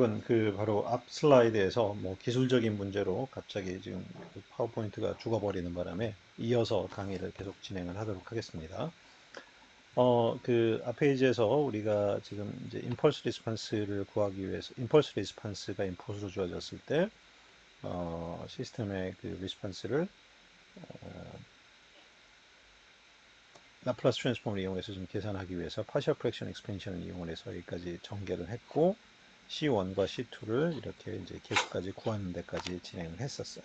여러분, 바로 앞 슬라이드에서 뭐 기술적인 문제로 갑자기 지금 그 파워포인트가 죽어버리는 바람에 이어서 강의를 계속 진행을 하도록 하겠습니다. 앞 페이지에서 우리가 지금 이제 임펄스 리스판스를 구하기 위해서, 임펄스 리스판스가 인풋으로 주어졌을 때, 시스템의 그 리스판스를 라플라스 트랜스폼을 이용해서 좀 계산하기 위해서 파셜 프랙션 익스펜션을 이용해서 여기까지 전개를 했고, C1과 C2를 이렇게 이제 계수까지 구하는 데까지 진행을 했었어요.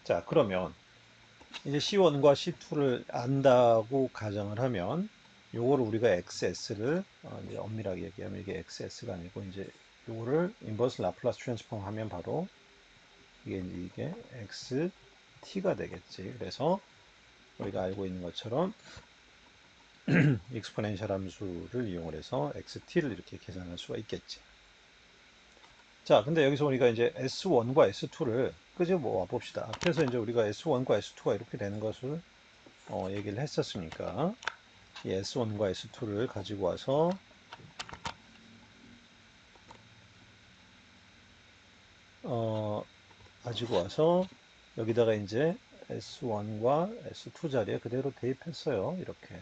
자, 그러면 이제 C1과 C2를 안다고 가정을 하면 요거를 우리가 XS를 이제 엄밀하게 얘기하면 이게 XS가 아니고 이제 요거를 인버스 라플라스 트랜스폼 하면 바로 이게 XT가 되겠지. 그래서 우리가 알고 있는 것처럼 익스포넨셜 함수를 이용을 해서 XT를 이렇게 계산할 수가 있겠지. 자, 근데 여기서 우리가 이제 S1과 S2를 끄집어 봅시다. 앞에서 이제 우리가 S1과 S2가 이렇게 되는 것을 얘기를 했었으니까 이 S1과 S2를 가지고 와서 여기다가 이제 S1과 S2 자리에 그대로 대입했어요. 이렇게.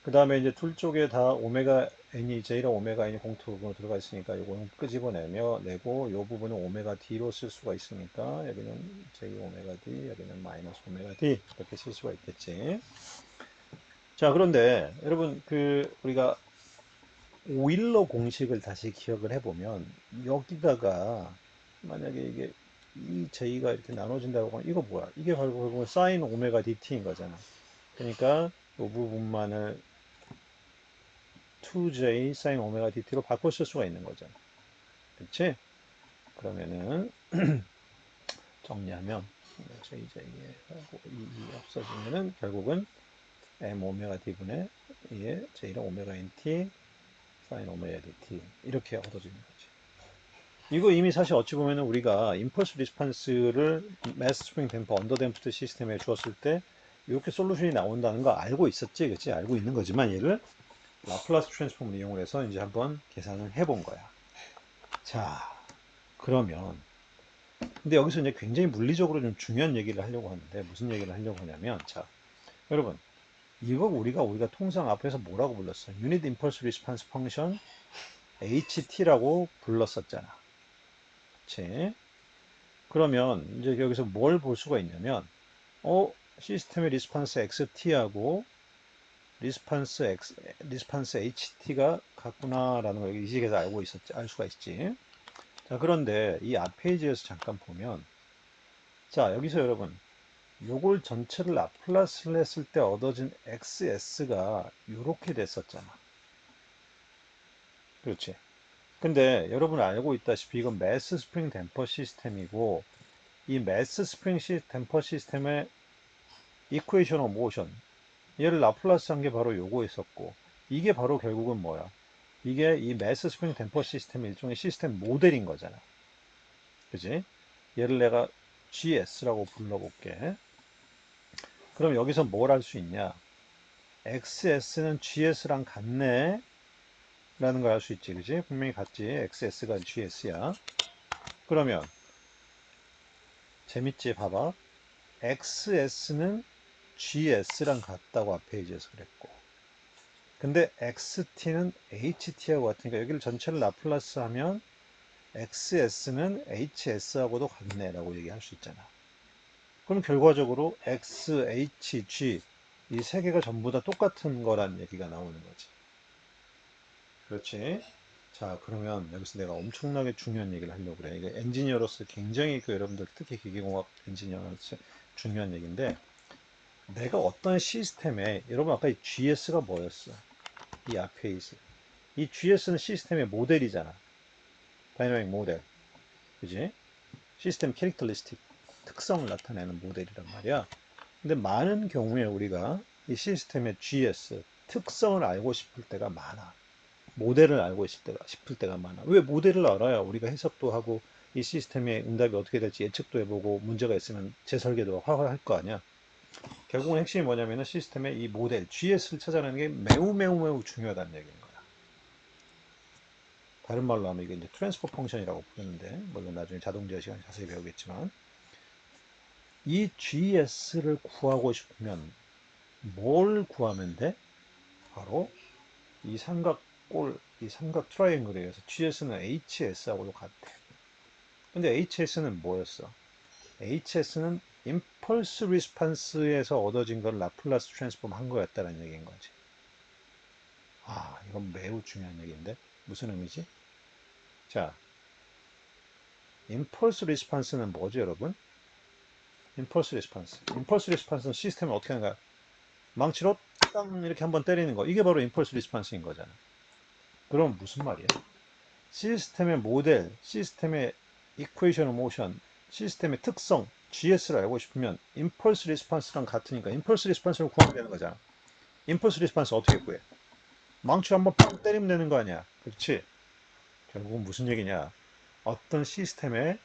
그 다음에 이제 둘 쪽에 다 오메가 n이 J랑 오메가 n이 공통 부분으로 들어가 있으니까 이거는 끄집어내고 요 부분은 오메가 D로 쓸 수가 있으니까 여기는 J 오메가 D, 여기는 마이너스 오메가 D 이렇게 쓸 수가 있겠지. 자, 그런데 여러분 우리가 오일러 공식을 다시 기억을 해보면 여기다가 만약에 이게 이 J가 이렇게 나눠진다고 하면 이거 뭐야? 이게 바로 사인 오메가 DT인 거잖아. 그러니까 이 부분만을 2j sin 오메가 dt로 바꿔 쓸 수가 있는 거잖아. 그렇지? 그러면은 정리하면 jj에 하고 이 없어지면은 결국은 m 오메가 d분의 2의 j랑 오메가 nt sin 오메가 dt 이렇게 얻어지는 거지. 이거 이미 사실 어찌 보면은 우리가 임펄스 리스판스를 매스 스프링 댐퍼 언더댐프드 시스템에 주었을 때 이렇게 솔루션이 나온다는 거 알고 있었지, 그치? 알고 있는 거지만 얘를 라플라스 트랜스폼을 이용을 해서 이제 한번 계산을 해본 거야. 자, 그러면 근데 여기서 이제 굉장히 물리적으로 좀 중요한 얘기를 하려고 하는데 무슨 얘기를 하려고 하냐면 자, 여러분 이거 우리가 통상 앞에서 뭐라고 불렀어? Unit Impulse Response Function HT라고 불렀었잖아. 그치? 그러면 이제 여기서 뭘 볼 수가 있냐면 시스템의 리스판스 XT하고 리스판스 HT가 같구나라는 걸 이 식에서 알 수가 있지. 자, 그런데 이 앞 페이지에서 잠깐 보면, 자, 여기서 여러분, 요걸 전체를 라플라스를 했을 때 얻어진 XS가 이렇게 됐었잖아. 그렇지. 근데 여러분 알고 있다시피 이건 매스 스프링 댐퍼 시스템이고, 이 매스 스프링 댐퍼 시스템의 이쿠에이션 오브 모션, 얘를 라플라스 한 게 바로 요거 있었고, 이게 바로 결국은 뭐야? 이게 이 매스 스프링 댐퍼 시스템의 일종의 시스템 모델인 거잖아. 그지? 얘를 내가 GS라고 불러볼게. 그럼 여기서 뭘 할 수 있냐? XS는 GS랑 같네? 라는 걸 알 수 있지, 그지? 분명히 같지. XS가 GS야. 그러면, 재밌지? 봐봐. XS는 GS랑 같다고 앞 페이지에서 그랬고. 근데 XT는 HT하고 같으니까 여기를 전체를 라플라스 하면 XS는 HS하고도 같네 라고 얘기할 수 있잖아. 그럼 결과적으로 X, H, G 이 세 개가 전부 다 똑같은 거란 얘기가 나오는 거지. 그렇지? 자, 그러면 여기서 내가 엄청나게 중요한 얘기를 하려고 그래. 이게 엔지니어로서 굉장히 여러분들 특히 기계공학 엔지니어로서 중요한 얘기인데 내가 어떤 시스템에 여러분 아까 이 GS가 뭐였어? 이 앞에 있어. 이 GS는 시스템의 모델이잖아. 다이나믹 모델. 그지? 시스템 캐릭터리스틱 특성을 나타내는 모델이란 말이야. 근데 많은 경우에 우리가 이 시스템의 GS 특성을 알고 싶을 때가 많아. 모델을 알고 싶을 때가 많아. 왜 모델을 알아야 우리가 해석도 하고 이 시스템의 응답이 어떻게 될지 예측도 해보고 문제가 있으면 재설계도 할 거 아니야. 결국은 핵심이 뭐냐면은 시스템의 이 모델, GS를 찾아내는 게 매우 매우 매우 중요하다는 얘기인 거야. 다른 말로 하면 이게 이제 트랜스퍼 펑션이라고 부르는데, 물론 나중에 자동제어 시간 자세히 배우겠지만, 이 GS를 구하고 싶으면 뭘 구하면 돼? 바로 이 삼각골, 이 삼각 트라이앵글에 의해서 GS는 HS하고도 같아. 근데 HS는 뭐였어? HS는 임펄스 리스판스에서 얻어진 걸 라플라스 트랜스폼 한 거였다는 얘기인 거지. 아, 이건 매우 중요한 얘기인데 무슨 의미지? 자, 임펄스 리스판스는 뭐죠, 여러분? 임펄스 리스판스. 임펄스 리스판스는 시스템을 어떻게 하는가? 망치로 땅 이렇게 한번 때리는 거. 이게 바로 임펄스 리스판스인 거잖아. 그럼 무슨 말이야? 시스템의 모델, 시스템의 이퀘이션 오브 모션, 시스템의 특성, GS를 알고 싶으면 임펄스 리스판스랑 같으니까 임펄스 리스판스를 구하면 되는 거잖아. 임펄스 리스판스 어떻게 구해? 망치로 한번 빵 때리면 되는 거 아니야. 그렇지? 결국은 무슨 얘기냐? 어떤 시스템의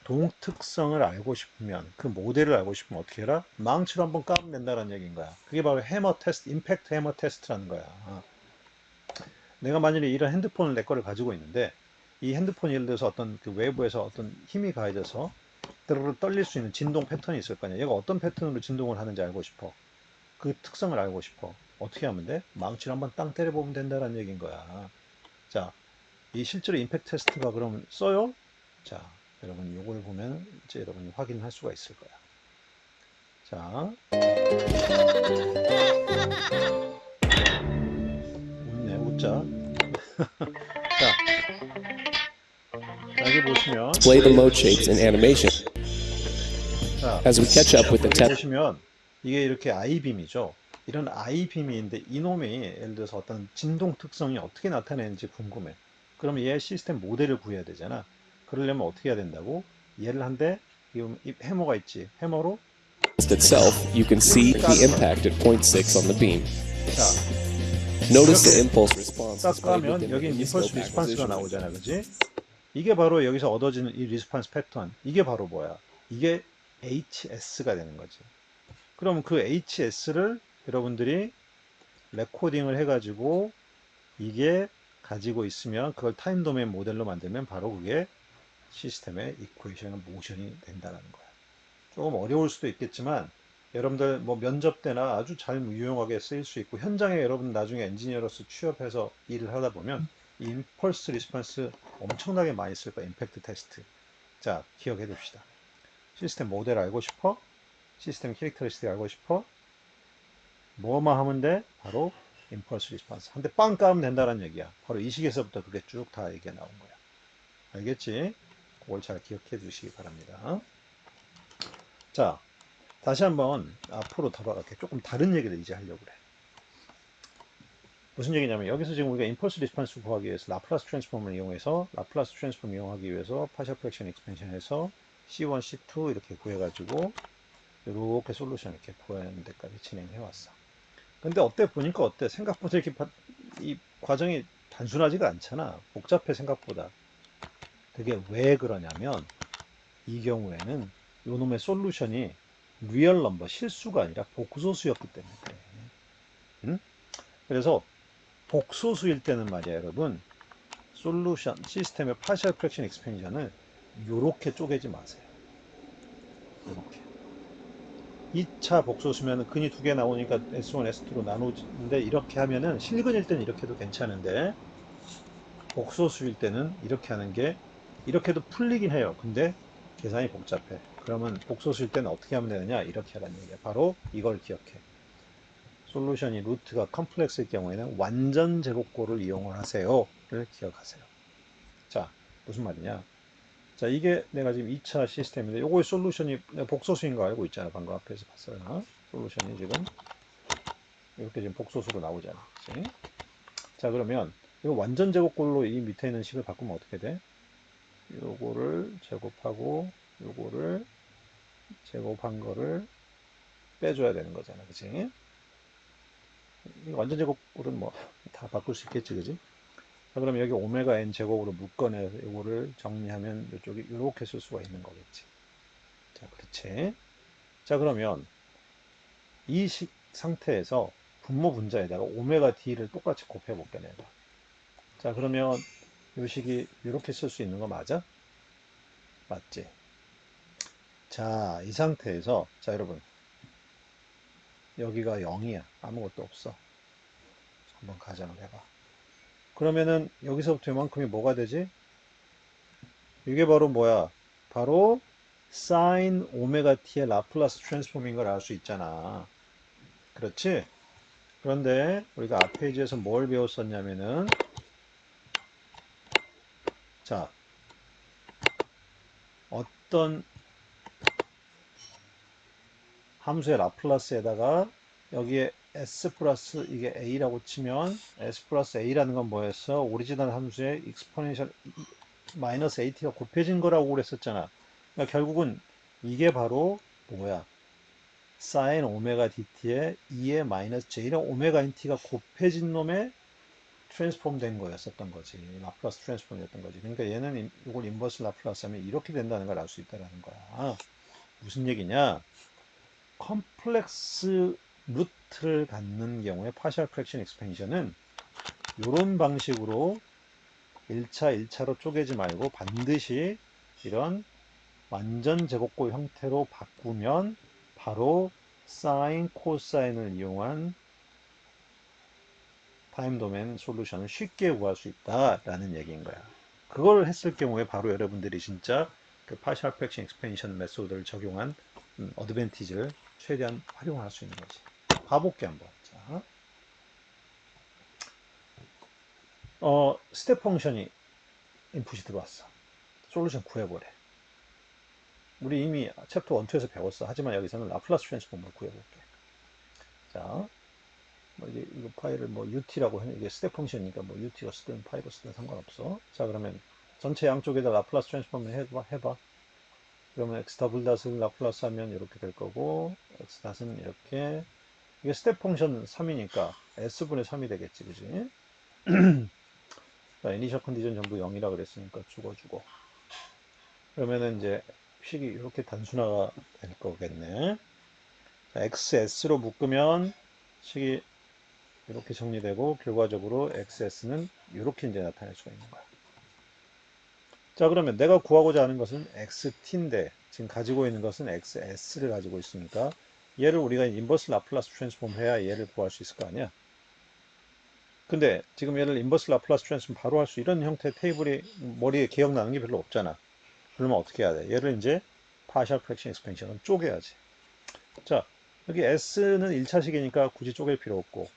동특성을 알고 싶으면, 그 모델을 알고 싶으면 어떻게 해라? 망치로 한번 까면 된다는 얘기인 거야. 그게 바로 해머 테스트, 임팩트 해머 테스트라는 거야. 내가 만약에 이런 핸드폰을 내 거를 가지고 있는데, 이 핸드폰이 예를 들어서 어떤 그 외부에서 어떤 힘이 가해져서 드르르 떨릴 수 있는 진동 패턴이 있을 거 아니야. 얘가 어떤 패턴으로 진동을 하는지 알고 싶어. 그 특성을 알고 싶어. 어떻게 하면 돼? 망치를 한번 땅 때려보면 된다는 얘기인 거야. 자, 이 실제로 임팩트 테스트가 그럼 써요? 자, 여러분 이걸 보면 이제 여러분이 확인할 수가 있을 거야. 자, 웃네, 웃자. 자, 여기 보시면 Display the mode shapes in animation. 자, As we catch up with the 여기 test, 보시면 이게 이렇게 아이빔이죠. 이런 아이빔인데 이놈이 예를 들어서 어떤 진동 특성이 어떻게 나타내는지 궁금해. 그럼 얘 시스템 모델을 구해야 되잖아. 그러려면 어떻게 해야 된다고? 얘를 한대 이 해머가 있지. 해머로 itself, you can see the impact at point 6 on the beam. 자, Notice the 이렇게 impulse response 딱 displayed 까면 within the 여기 임펄스 scope 리스판스가 acquisition 나오잖아, window. 그지? 이게 바로 여기서 얻어지는 이 리스판스 패턴. 이게 바로 뭐야? 이게 HS가 되는 거지. 그럼 그 HS를 여러분들이 레코딩을 해가지고 이게 가지고 있으면 그걸 타임 도메인 모델로 만들면 바로 그게 시스템의 이퀘이션 모션이 된다는 거야. 조금 어려울 수도 있겠지만 여러분들 뭐 면접 때나 아주 잘 유용하게 쓰일 수 있고 현장에 여러분 나중에 엔지니어로서 취업해서 일을 하다 보면 이 임펄스 리스폰스 엄청나게 많이 쓸 거야. 임팩트 테스트. 자, 기억해 둡시다. 시스템 모델 알고 싶어? 시스템 캐릭터리스틱 알고 싶어? 뭐만 하면 돼? 바로 임펄스 리스폰스. 한 대 빵 까면 된다는 얘기야. 바로 이 시기에서부터 그게 쭉 다 얘기가 나온 거야. 알겠지? 그걸 잘 기억해 주시기 바랍니다. 자, 다시 한번 앞으로 돌아갈게. 조금 다른 얘기를 이제 하려고 그래. 무슨 얘기냐면 여기서 지금 우리가 임펄스 리스폰스 구하기 위해서 라플라스 트랜스폼을 이용해서 라플라스 트랜스폼 이용하기 위해서 파셜 프랙션 익스펜션해서 C1, C2 이렇게 구해가지고 이렇게 솔루션 이렇게 구하는 데까지 진행해 왔어. 근데 어때 보니까 어때? 생각보다 이렇게 이 과정이 단순하지가 않잖아. 복잡해 생각보다. 그게 왜 그러냐면 이 경우에는 요놈의 솔루션이 리얼 넘버 실수가 아니라 복소수였기 때문에 그래. 응? 그래서 복소수일 때는 말이야 여러분 솔루션 시스템의 파셜 프랙션 익스펜션을 요렇게 쪼개지 마세요. 요렇게 2차 복소수면 근이 두 개 나오니까 S1, S2로 나누는데 이렇게 하면은 실근일 때는 이렇게 해도 괜찮은데 복소수일 때는 이렇게 하는 게 이렇게도 풀리긴 해요. 근데 계산이 복잡해. 그러면 복소수일 때는 어떻게 하면 되느냐? 이렇게 하라는 얘기야. 바로 이걸 기억해. 솔루션이 루트가 컴플렉스일 경우에는 완전 제곱골을 이용하세요를 기억하세요. 자, 무슨 말이냐? 자, 이게 내가 지금 2차 시스템인데 요거의 솔루션이 복소수인 거 알고 있잖아. 방금 앞에서 봤어요. 솔루션이 지금 이렇게 지금 복소수로 나오잖아. 그치? 자, 그러면 이거 완전 제곱골로 이 밑에 있는 식을 바꾸면 어떻게 돼? 요거를 제곱하고 요거를 제곱한 거를 빼줘야 되는 거잖아. 그치? 완전 제곱으로는 뭐 다 바꿀 수 있겠지. 그지? 자, 그럼 여기 오메가 n 제곱으로 묶어내서 요거를 정리하면 이쪽이 이렇게 쓸 수가 있는 거겠지. 자, 그렇지. 자, 그러면 이 상태에서 분모 분자에다가 오메가 d를 똑같이 곱해볼게 내가. 자, 그러면 요 식이 이렇게 쓸 수 있는 거 맞아? 맞지? 자, 이 상태에서 자 여러분 여기가 0이야. 아무것도 없어. 한번 가정을 해봐. 그러면은 여기서부터 이만큼이 뭐가 되지? 이게 바로 뭐야? 바로 sin 오메가 t의 라플라스 트랜스폼인 걸 알 수 있잖아. 그렇지? 그런데 우리가 앞 페이지에서 뭘 배웠었냐면은 자, 어떤 함수의 라플라스에다가 여기에 s 플러스 이게 a라고 치면 s 플러스 a라는 건 뭐였어? 오리지널 함수의 익스포넨셜 마이너스 at가 곱해진 거라고 그랬었잖아. 그러니까 결국은 이게 바로 뭐야? sin 오메가 dt에 2의 마이너스 j랑 오메가 nt가 곱해진 놈의 트랜스폼 된 거였었던 거지. 라플라스 트랜스폼이었던 거지. 그러니까 얘는 이걸 인버스 라플라스 하면 이렇게 된다는 걸 알 수 있다는 거야. 무슨 얘기냐? 컴플렉스 루트를 갖는 경우에 파셜 프랙션 익스펜션은 이런 방식으로 1차, 1차로 쪼개지 말고 반드시 이런 완전 제곱골 형태로 바꾸면 바로 사인, 코사인을 이용한 타임 도메인 솔루션을 쉽게 구할 수 있다라는 얘기인 거야. 그걸 했을 경우에 바로 여러분들이 진짜 그 파셜 프랙션 익스펜션 메소드를 적용한 어드밴티지를 최대한 활용할 수 있는 거지. 봐볼게 한번. 자, 스텝 펑션이 인풋이 들어왔어. 솔루션 구해보래. 우리 이미 챕터 1, 2에서 배웠어. 하지만 여기서는 라플라스 트랜스폼을 구해볼게. 자, 뭐 이거 파일을 뭐 ut라고 해. 이게 스텝 펑션이니까 뭐 ut가 쓰든 파이로 쓰든 상관없어. 자, 그러면 전체 양쪽에다 라플라스 트랜스폼을 해봐. 그러면 x 더블 닷을 라플라스 하면 이렇게 될 거고, x 닷은 이렇게. 이게 스텝 펑션 3이니까 s분의 3이 되겠지, 그지? 자, 이니셜 컨디션 전부 0이라 그랬으니까 죽어주고. 그러면은 이제 식이 이렇게 단순화가 될 거겠네. 자, XS로 묶으면 식이 이렇게 정리되고 결과적으로 XS는 이렇게 이제 나타낼 수가 있는 거야. 자, 그러면 내가 구하고자 하는 것은 XT인데 지금 가지고 있는 것은 XS를 가지고 있으니까 얘를 우리가 인버스 라플라스 트랜스폼 해야 얘를 구할 수 있을 거 아니야. 근데 지금 얘를 인버스 라플라스 트랜스폼 바로 할 수 이런 형태의 테이블이 머리에 기억나는 게 별로 없잖아. 그러면 어떻게 해야 돼? 얘를 이제 파셜 프랙션 익스펜션은 쪼개야지. 자, 여기 S는 1차식이니까 굳이 쪼갤 필요 없고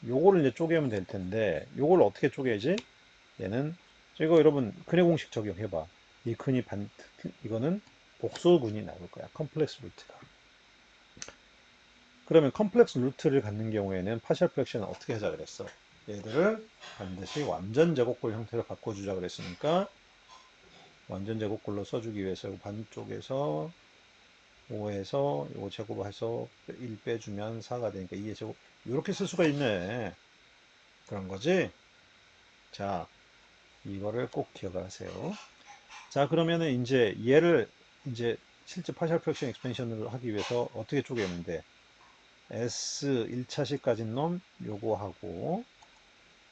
요거를 이제 쪼개면 될 텐데 요걸 어떻게 쪼개지? 얘는 이거 여러분 근해 공식 적용해봐. 이 근이 이거는 복소근이 나올 거야. 컴플렉스 루트가. 그러면 컴플렉스 루트를 갖는 경우에는 파셜 프랙션은 어떻게 하자 그랬어? 얘들을 반드시 완전 제곱골 형태로 바꿔주자 그랬으니까 완전 제곱골로 써주기 위해서 반쪽에서 5에서 요거 제곱해서 1 빼주면 4가 되니까 2의 제곱 이렇게 쓸 수가 있네. 그런 거지. 자, 이거를 꼭 기억하세요. 자, 그러면은 이제 얘를 이제 실제 파셜 프랙션 익스펜션을 하기 위해서 어떻게 쪼개면 돼? S 1차식 가진 놈 요거 하고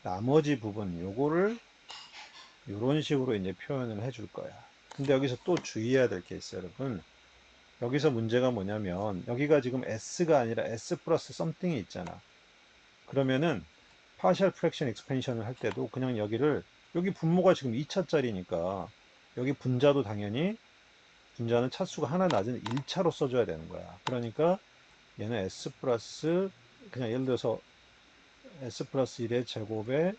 나머지 부분 요거를 이런 식으로 이제 표현을 해줄 거야. 근데 여기서 또 주의해야 될 게 있어요, 여러분. 여기서 문제가 뭐냐면 여기가 지금 S가 아니라 S 플러스 썸띵이 있잖아. 그러면은 파셜 프랙션 익스펜션을 할 때도 그냥 여기 분모가 지금 2차짜리니까 여기 분자도 당연히 분자는 차수가 하나 낮은 1차로 써줘야 되는 거야. 그러니까 얘는 S 플러스 그냥 예를 들어서 S 플러스 1의 제곱에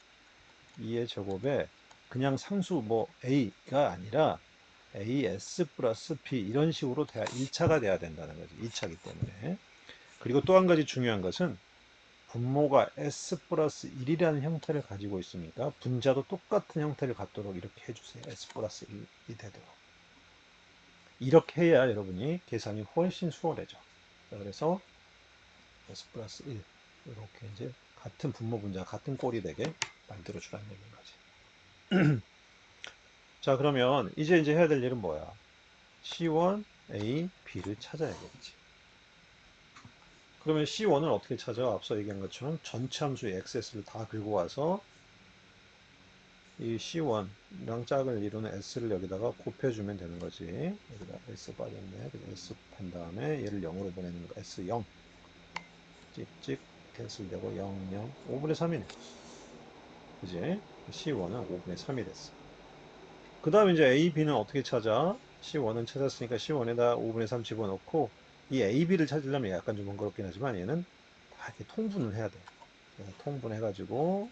2의 제곱에 그냥 상수 뭐 A가 아니라 AS 플러스 B 이런 식으로 1차가 돼야 된다는 거지. 2차기 때문에. 그리고 또 한 가지 중요한 것은 분모가 S 플러스 1이라는 형태를 가지고 있으니까 분자도 똑같은 형태를 갖도록 이렇게 해주세요. S 플러스 1이 되도록. 이렇게 해야 여러분이 계산이 훨씬 수월해져. 그래서 S 플러스 1 이렇게 이제 같은 분모 분자 같은 꼴이 되게 만들어 주라는 얘기인 거지. 자, 그러면 이제 해야 될 일은 뭐야? C1, A, B를 찾아야겠지. 그러면 C1을 어떻게 찾아? 앞서 얘기한 것처럼 전체 함수의 XS를 다 긁고 와서 이 C1랑 짝을 이루는 S를 여기다가 곱해주면 되는 거지. 여기다 S 빠졌네. S 곱한 다음에 얘를 0으로 보내는 거. S0 찍찍 캔슬되고 0, 0 5분의 3이네. 그지? C1은 5분의 3이 됐어. 그 다음에 이제 A, B는 어떻게 찾아? C1은 찾았으니까 C1에다 5분의 3 집어넣고 이 A, B를 찾으려면 약간 좀 번거롭긴 하지만 얘는 다 이렇게 통분을 해야 돼. 통분해가지고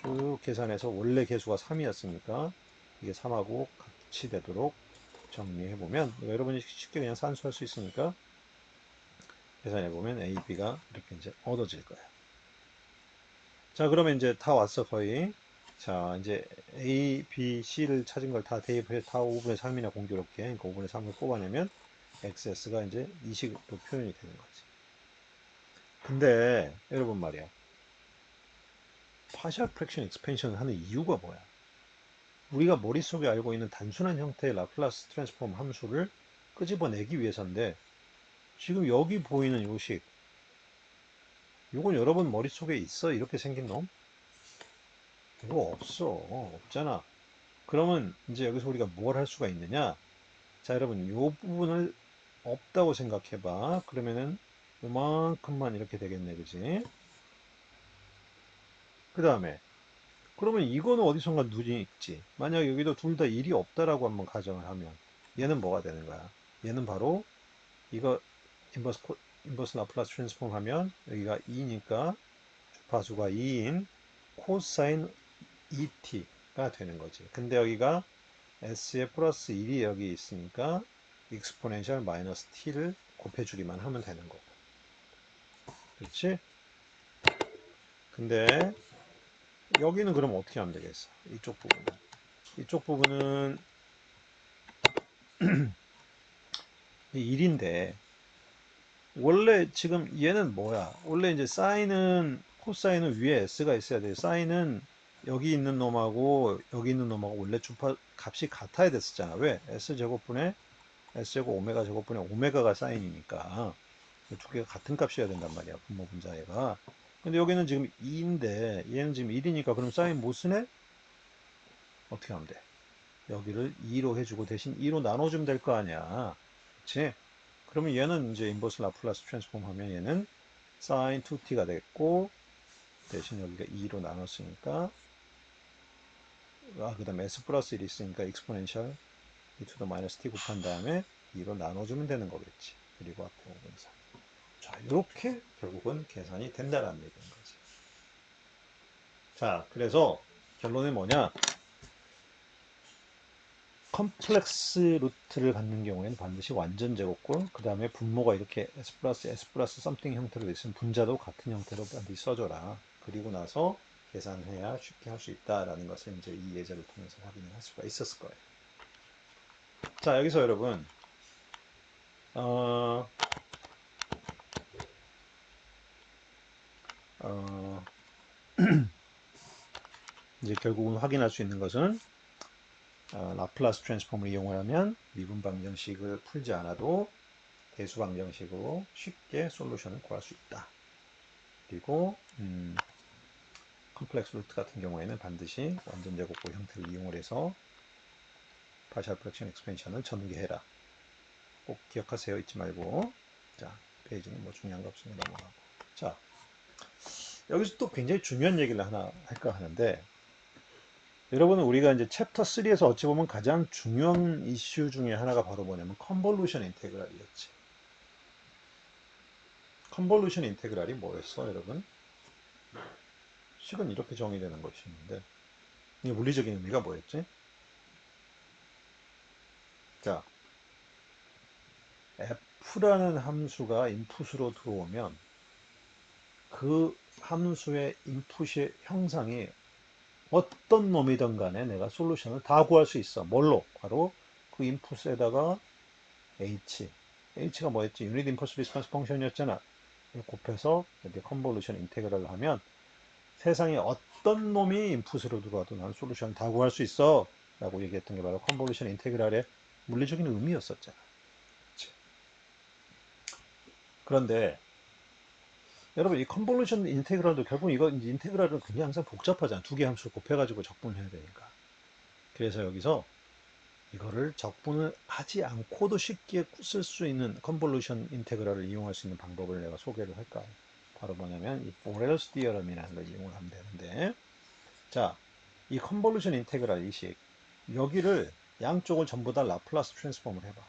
쭉 계산해서 원래 개수가 3이었으니까 이게 3하고 같이 되도록 정리해보면 여러분이 쉽게 그냥 산수할 수 있으니까 계산해보면 A, B가 이렇게 이제 얻어질 거예요. 자, 그러면 이제 다 왔어, 거의. 자, 이제 A, B, C를 찾은 걸 다 대입해, 다 5분의 3이나 공교롭게, 그러니까 5분의 3을 뽑아내면 XS가 이제 이 식으로 표현이 되는 거지. 근데, 여러분 말이야. 파셜 프랙션 익스펜션을 하는 이유가 뭐야? 우리가 머릿속에 알고 있는 단순한 형태의 라플라스 트랜스폼 함수를 끄집어내기 위해서인데, 지금 여기 보이는 요식, 이건 여러분 머릿속에 있어? 이렇게 생긴 놈? 이거 없어. 없잖아. 그러면 이제 여기서 우리가 뭘 할 수가 있느냐? 자, 여러분, 이 부분을 없다고 생각해봐. 그러면은 요만큼만 이렇게 되겠네, 그지? 그 다음에, 그러면 이거는 어디선가 눈이 있지. 만약 여기도 둘 다 1이 없다라고 한번 가정을 하면, 얘는 뭐가 되는 거야? 얘는 바로 이거 인버스 라플라스 트랜스폼 하면 여기가 2니까 주파수가 2인 코사인 2t가 되는 거지. 근데 여기가 s에 플러스 1이 여기 있으니까 익스포넨셜 마이너스 t를 곱해주기만 하면 되는 거고. 그렇지? 근데 여기는 그럼 어떻게 하면 되겠어? 이쪽 부분은. 이쪽 부분은 1인데 원래 지금 얘는 뭐야? 원래 이제 사인은 코사인은 위에 s가 있어야 돼. 사인은 여기 있는 놈하고 여기 있는 놈하고 원래 주파 값이 같아야 됐었잖아. 왜? s제곱분의 s제곱 오메가 제곱분의 오메가가 사인이니까 두 개가 같은 값이어야 된단 말이야. 분모 분자애가. 근데 여기는 지금 2인데 얘는 지금 1이니까 그럼 사인 못 쓰네? 어떻게 하면 돼? 여기를 2로 해주고 대신 2로 나눠주면 될 거 아니야. 그치? 그러면 얘는 이제 인버스 라플라스 트랜스폼 하면 얘는 sin 2t가 됐고 대신 여기가 2로 나눴으니까 그 다음에 s 플러스 1이 있으니까 exponential e to the minus t 곱한 다음에 2로 나눠주면 되는 거겠지. 그리고 앞에 5분의 3. 자, 이렇게 결국은 계산이 된다는 얘기인 거지. 자, 그래서 결론이 뭐냐? 컴플렉스 루트를 갖는 경우에는 반드시 완전 제곱꼴, 그 다음에 분모가 이렇게 s 플러스 something 형태로 있으면 분자도 같은 형태로 반드시 써줘라. 그리고 나서 계산해야 쉽게 할 수 있다라는 것을 이제 이 예제를 통해서 확인을 할 수가 있었을 거예요. 자, 여기서 여러분, 어, 어, 이제 결국은 확인할 수 있는 것은 라플라스 트랜스폼을 이용하면 미분 방정식을 풀지 않아도 대수 방정식으로 쉽게 솔루션을 구할 수 있다. 그리고 컴플렉스 루트 같은 경우에는 반드시 완전 제곱꼴 형태를 이용을 해서 파셜 프랙션 익스펜션을 전개해라. 꼭 기억하세요. 잊지 말고. 자, 페이지는 뭐 중요한 거 없으니 넘어가고. 자, 여기서 또 굉장히 중요한 얘기를 하나 할까 하는데 여러분은 우리가 이제 챕터 3에서 어찌 보면 가장 중요한 이슈 중에 하나가 바로 뭐냐면 컨볼루션 인테그랄이었지. 컨볼루션 인테그랄이 뭐였어, 여러분? 식은 이렇게 정의되는 것이 있는데 이 물리적인 의미가 뭐였지? 자, f라는 함수가 인풋으로 들어오면 그 함수의 인풋의 형상이 어떤 놈이든 간에 내가 솔루션을 다 구할 수 있어. 뭘로? 바로 그 인풋에다가 h가 뭐였지? 유닛 임펄스 리스폰스 펑션이었잖아. 곱해서 이렇게 컨볼루션 인테그랄을 하면 세상에 어떤 놈이 인풋으로 들어와도 난 솔루션 다 구할 수 있어 라고 얘기했던 게 바로 컨볼루션 인테그랄의 물리적인 의미였었잖아. 그치? 그런데 여러분 이 컨볼루션 인테그랄도 결국 이거 이제 인테그랄은 굉장히 항상 복잡하잖아. 두 개 함수를 곱해가지고 적분해야 되니까. 그래서 여기서 이거를 적분을 하지 않고도 쉽게 쓸 수 있는 컨볼루션 인테그랄을 이용할 수 있는 방법을 내가 소개를 할까. 바로 뭐냐면 이 포레스 디어럼이라는 걸 이용을 하면 되는데, 자, 이 컨볼루션 인테그랄 이식 여기를 양쪽을 전부 다 라플라스 트랜스폼을 해봐.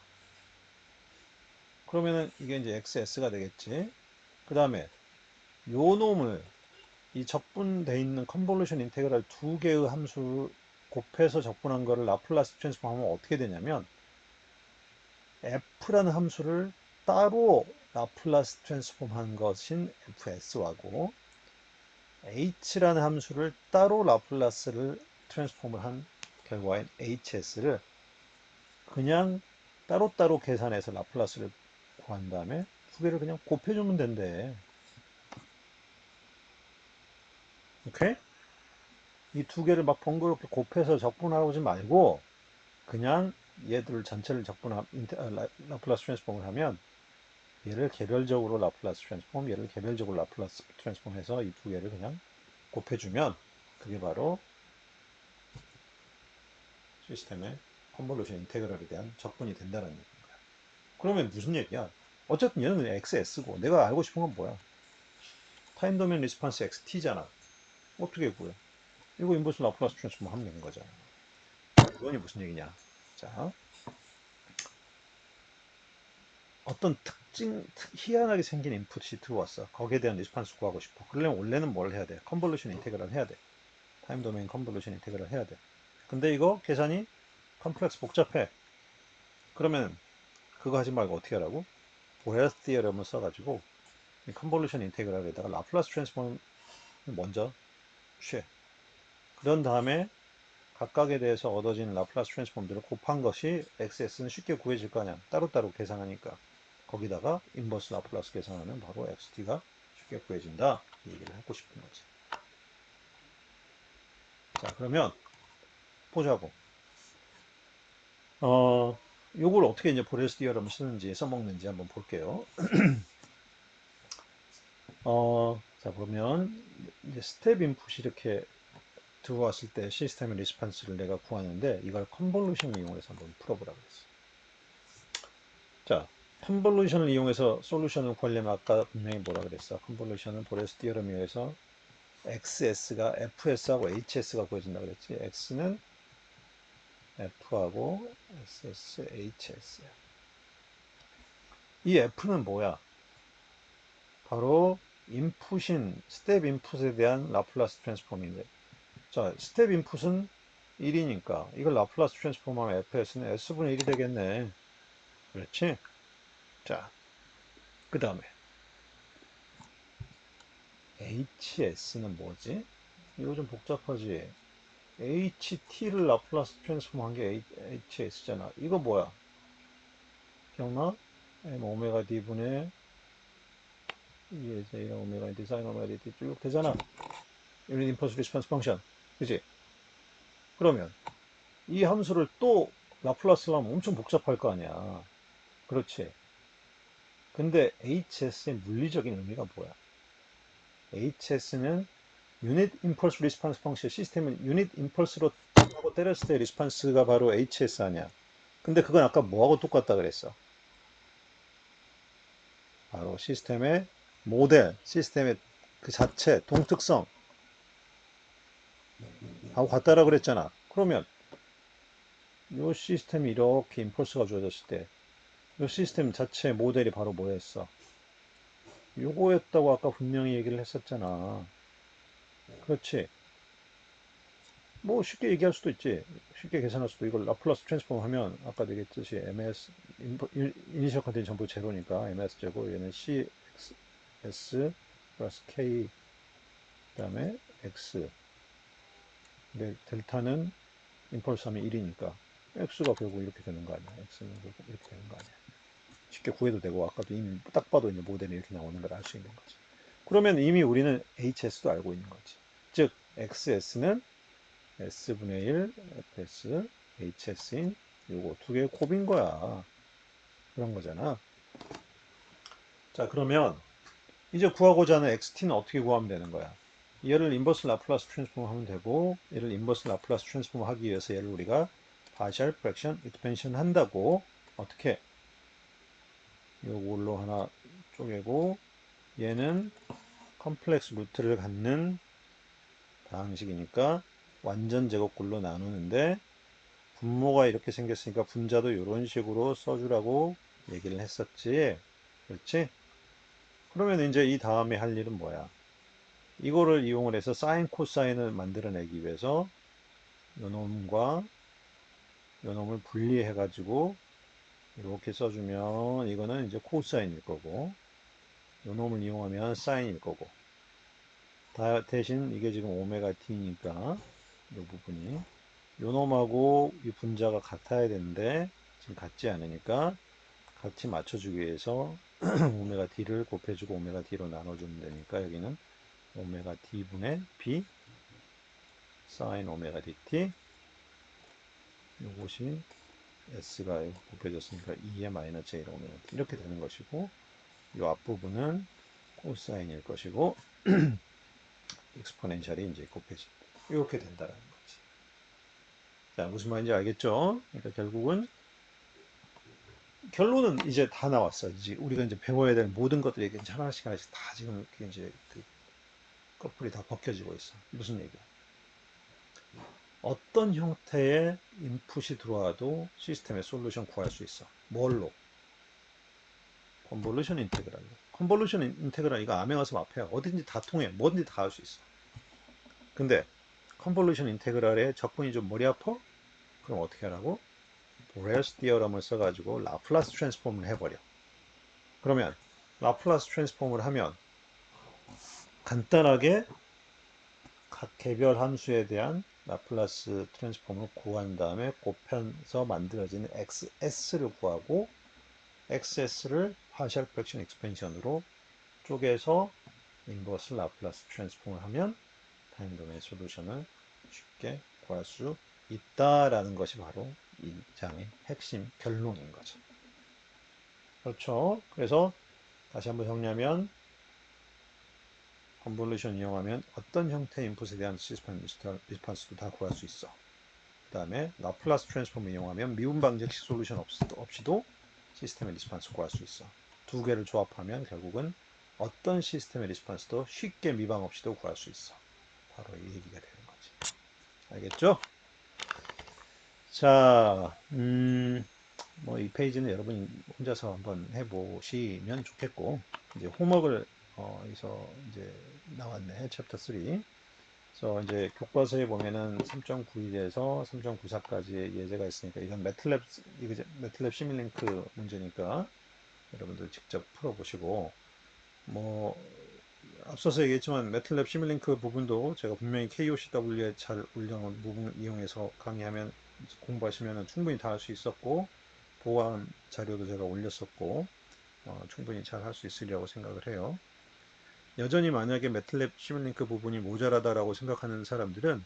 그러면은 이게 이제 XS가 되겠지. 그 다음에 요 놈을 이 적분돼 있는 컨볼루션 인테그랄 두 개의 함수 곱해서 적분한 거를 라플라스 트랜스폼 하면 어떻게 되냐면 f라는 함수를 따로 라플라스 트랜스폼 한 것인 fs하고 h라는 함수를 따로 라플라스를 트랜스폼을 한 결과인 hs를 그냥 따로따로 계산해서 라플라스를 구한 다음에 두 개를 그냥 곱해주면 된대. 오케이? 이 두 개를 막 번거롭게 곱해서 적분하지 말고 그냥 얘들 전체를 라플라스 트랜스폼을 하면 얘를 개별적으로 라플라스 트랜스폼, 얘를 개별적으로 라플라스 트랜스폼 해서 이 두 개를 그냥 곱해주면 그게 바로 시스템의 컨볼루션 인테그럴에 대한 적분이 된다는 얘기인 거야. 그러면 무슨 얘기야? 어쨌든 얘는 XS고 내가 알고 싶은 건 뭐야? 타임 도메인 리스폰스 XT잖아. 어떻게 구해? 이거 인버스 라플라스 트랜스폼 하면 되는 거잖아. 이건이 무슨 얘기냐? 자, 어떤 희한하게 생긴 인풋이 들어왔어. 거기에 대한 리스폰스 구하고 싶어. 그러려면 원래는 뭘 해야 돼? 컨볼루션 인테그럴 해야 돼. 타임 도메인 컨볼루션 인테그럴 해야 돼. 근데 이거 계산이 컴플렉스 복잡해. 그러면 그거 하지 말고 어떻게 하라고? 보헤르 디어럼을 써가지고 이 컨볼루션 인테그럴에다가 라플라스 트랜스폼을 먼저 취해. 그런 다음에 각각에 대해서 얻어진 라플라스 트랜스폼들을 곱한 것이 XS는 쉽게 구해질 거 아니야. 따로따로 계산하니까. 거기다가 인버스 라플라스 계산하면 바로 XT가 쉽게 구해진다. 이 얘기를 하고 싶은 거지. 자, 그러면 보자고. 요걸 어떻게 이제 보레스 디어럼을 쓰는지 써먹는지 한번 볼게요. 자, 그러면 이제 스텝 인풋이 이렇게 들어왔을 때 시스템의 리스판스를 내가 구하는데 이걸 컨볼루션을 이용해서 한번 풀어보라 그랬어. 자, 컨볼루션을 이용해서 솔루션을 구하려면 아까 분명히 뭐라 그랬어? 컨볼루션은 보레스 디어럼에 의해서 XS가 FS하고 HS가 구해진다 그랬지. X는 F하고 SS, HS. 이 F는 뭐야? 바로 인풋인 스텝 인풋에 대한 라플라스 트랜스폼인데, 자, 스텝 인풋은 1이니까 이걸 라플라스 트랜스폼하면 FS는 S분의 1이 되겠네. 그렇지? 자, 그 다음에 HS는 뭐지? 이거 좀 복잡하지? HT를 라플라스 트랜스폼 한 게 HS잖아. 이거 뭐야? 기억나? M 오메가 D분의 2의 J 오메가 D 사인 오메가 D 쭉 되잖아. 유닛 임펄스 리스폰스 펑션. 그지? 그러면 이 함수를 또 라플라스로 하면 엄청 복잡할 거 아니야. 그렇지? 근데 HS의 물리적인 의미가 뭐야? HS는 유닛 임펄스 리스폰스 펑션 시스템은 유닛 임펄스로 하고 때렸을 때 리스폰스가 바로 HS 아니야. 근데 그건 아까 뭐하고 똑같다 그랬어? 바로 시스템의 모델, 시스템의 그 자체, 동특성 하고 같다라 그랬잖아. 그러면 이 시스템이 이렇게 임펄스가 주어졌을 때 이 시스템 자체 모델이 바로 뭐였어? 요거였다고 아까 분명히 얘기를 했었잖아. 그렇지? 뭐 쉽게 얘기할 수도 있지. 쉽게 계산할 수도 이걸 라플라스 트랜스폼 하면 아까 얘기했듯이 ms 이니셜 컨텐츠 전부 제로니까 ms 제곱 얘는 cx 플러스 k 그다음에 x 근데 델타는 임펄스 하면 1이니까 x가 결국 이렇게 되는 거 아니야. x는 결국 이렇게 되는 거 아니야. 쉽게 구해도 되고 아까도 이미 딱 봐도 이제 모델이 이렇게 나오는 걸 알 수 있는 거지. 그러면 이미 우리는 HS도 알고 있는 거지. 즉 XS는 S분의 1 FS HS인 요거 두 개의 곱인 거야. 그런 거잖아. 자, 그러면 이제 구하고자 하는 xt는 어떻게 구하면 되는 거야? 얘를 인버스 라플라스 트랜스폼 하면 되고, 얘를 인버스 라플라스 트랜스폼 하기 위해서 얘를 우리가 partial fraction expansion 한다고. 어떻게? 요걸로 하나 쪼개고, 얘는 컴플렉스 루트를 갖는 방식이니까 완전 제곱글로 나누는데, 분모가 이렇게 생겼으니까 분자도 이런 식으로 써주라고 얘기를 했었지. 그렇지? 그러면 이제 이 다음에 할 일은 뭐야? 이거를 이용을 해서 사인 코사인을 만들어내기 위해서 요놈과 요놈을 분리해 가지고 이렇게 써주면 이거는 이제 코사인일 거고, 요놈을 이용하면 사인일 거고, 대신 이게 지금 오메가 t니까 이 부분이 요놈하고 이 분자가 같아야 되는데 지금 같지 않으니까 같이 맞춰주기 위해서 오메가 t를 곱해주고 오메가 t로 나눠주면 되니까 여기는 오메가 t분의 b 사인 오메가 dt, 요것이 s가 곱해졌으니까 2의 마이너스 1 오메가 t 이렇게 되는 것이고, 이 앞부분은 코사인일 것이고 익스포넨셜이 이제 곱해진 이렇게 된다는 거지. 자, 무슨 말인지 알겠죠? 그러니까 결국은 결론은 이제 다 나왔어. 이제 우리가 이제 배워야 될 모든 것들이 이제 하나씩 하나씩 다 지금 이제 그 커플이 다 벗겨지고 있어. 무슨 얘기야? 어떤 형태의 인풋이 들어와도 시스템의 솔루션 구할 수 있어. 뭘로? 컨볼루션 인테그랄로. 컨볼루션 인테그랄 이거 암행어슴 앞에 어딘지 다 통해. 뭐든지 다 할 수 있어. 근데 컨볼루션 인테그랄의 적분이 좀 머리 아파? 그럼 어떻게 하라고? 보레스 디어럼을 써가지고 라플라스 트랜스폼을 해버려. 그러면 라플라스 트랜스폼을 하면 간단하게 각 개별 함수에 대한 라플라스 트랜스폼을 구한 다음에 곱해서 만들어지는 XS를 구하고, XS를 파셜 프랙션 익스펜션으로 쪼개서 인버스 라플라스 트랜스폼을 하면 타임 도메인 솔루션을 쉽게 구할 수 있다라는 것이 바로 이 장의 핵심 결론인 거죠. 그렇죠? 그래서 다시 한번 정리하면, 컨볼루션 이용하면 어떤 형태의 인풋에 대한 시스템 리스판스도 다 구할 수 있어. 그 다음에 라플라스 트랜스폼을 이용하면 미분 방정식 솔루션 없이도 시스템의 리스판스 구할 수 있어. 두 개를 조합하면 결국은 어떤 시스템의 리스판스도 쉽게 미방 없이도 구할 수 있어. 바로 이 얘기가 되는 거지. 알겠죠? 자, 뭐 이 페이지는 여러분이 혼자서 한번 해보시면 좋겠고, 이제 홈워크를 여기서 이제 나왔네. 챕터 3. 그래서 이제 교과서에 보면은 3.91에서 3.94까지 예제가 있으니까 이건 매틀랩 시뮬링크 문제니까 여러분들 직접 풀어보시고, 뭐 앞서서 얘기했지만 매틀랩 시뮬링크 부분도 제가 분명히 KOCW에 잘 운영한 부분을 이용해서 강의하면 공부하시면 충분히 다 할 수 있었고, 보안 자료도 제가 올렸었고, 충분히 잘 할 수 있으리라고 생각을 해요. 여전히 만약에 매틀랩 시뮬링크 부분이 모자라다라고 생각하는 사람들은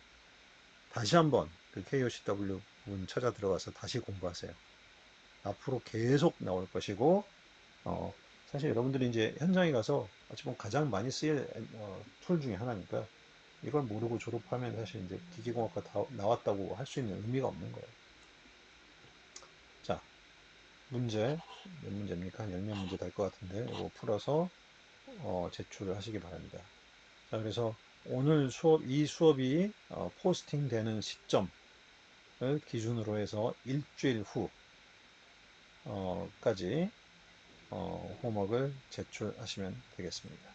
다시 한번 그 KOCW 부분 찾아 들어가서 다시 공부하세요. 앞으로 계속 나올 것이고, 사실 여러분들이 이제 현장에 가서 어찌 보면 가장 많이 쓰일 툴 중에 하나니까 이걸 모르고 졸업하면 사실 이제 기계공학과 다 나왔다고 할 수 있는 의미가 없는 거예요. 자, 문제 몇 문제입니까? 한 10몇 문제 될 것 같은데 이거 풀어서 제출을 하시기 바랍니다. 자, 그래서 오늘 이 수업이 포스팅 되는 시점을 기준으로 해서 일주일 후까지 홈워크를 제출하시면 되겠습니다.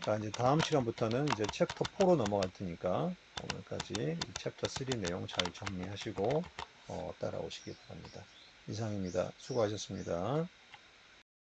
자, 이제 다음 시간부터는 이제 챕터 4로 넘어갈 테니까 오늘까지 이 챕터 3 내용 잘 정리하시고 따라오시기 바랍니다. 이상입니다. 수고하셨습니다.